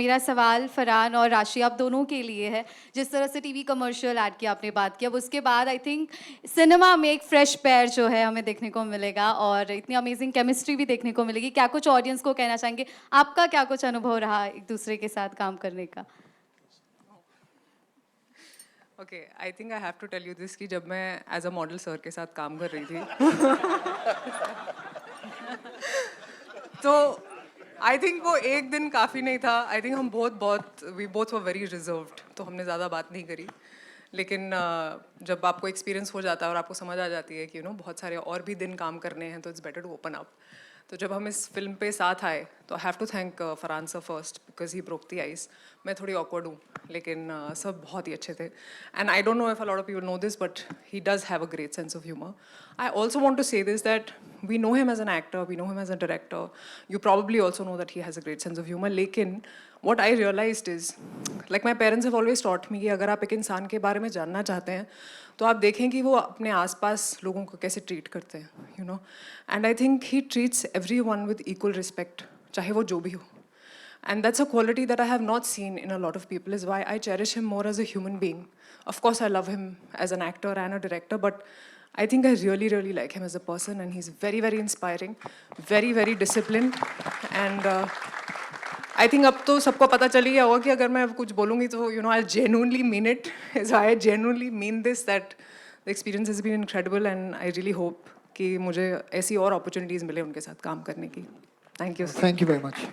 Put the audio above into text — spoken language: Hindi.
मेरा सवाल फरहान और राशि आप दोनों के लिए है। जिस तरह से टीवी कमर्शियल ऐड की आपने बात की, अब उसके बाद आई थिंक सिनेमा में एक फ्रेश पेयर जो है हमें देखने को मिलेगा और इतनी अमेजिंग केमिस्ट्री भी देखने को मिलेगी। क्या कुछ ऑडियंस को कहना चाहेंगे? आपका क्या कुछ अनुभव रहा एक दूसरे के साथ काम करने का? Okay, I think I have to tell you this कि जब मैं एज अ मॉडल सर के साथ काम कर रही थी तो आई थिंक वो एक दिन काफ़ी नहीं था। आई थिंक हम बहुत we both were very reserved, तो हमने ज़्यादा बात नहीं करी। लेकिन जब आपको एक्सपीरियंस हो जाता है और आपको समझ आ जाती है कि बहुत सारे और भी दिन काम करने हैं, तो it's better to open up. तो जब हम इस फिल्म पे साथ आए तो I have to thank Farhan sir first because he broke the ice. मैं थोड़ी ऑकवर्ड हूँ, लेकिन सब बहुत ही अच्छे थे। And I don't know if a lot of people know this, but he does have a great sense of humour. I also want to say this that we know him as an actor, we know him as a director. You probably also know that he has a great sense of humor. लेकिन what I realized is, like my parents have always taught me कि अगर आप एक इंसान के बारे में जानना चाहते हैं तो आप देखें कि वो अपने आसपास लोगों को कैसे ट्रीट करते हैं, and I think he treats every one with equal respect, चाहे वो जो भी हो. And that's a quality that I have not seen in a lot of people, is why I cherish him more as a human being. Of course, I love him as an actor and a director, but I think I really, really like him as a person, and he's very, very inspiring, very, very disciplined. And I think अब तो सबको पता चल ही गया होगा कि अगर मैं कुछ बोलूँगी तो I genuinely mean it. So I genuinely mean this, that the experience has been incredible, and I really hope कि मुझे ऐसी और opportunities मिले उनके साथ काम करने की. Thank you. Thank you very much.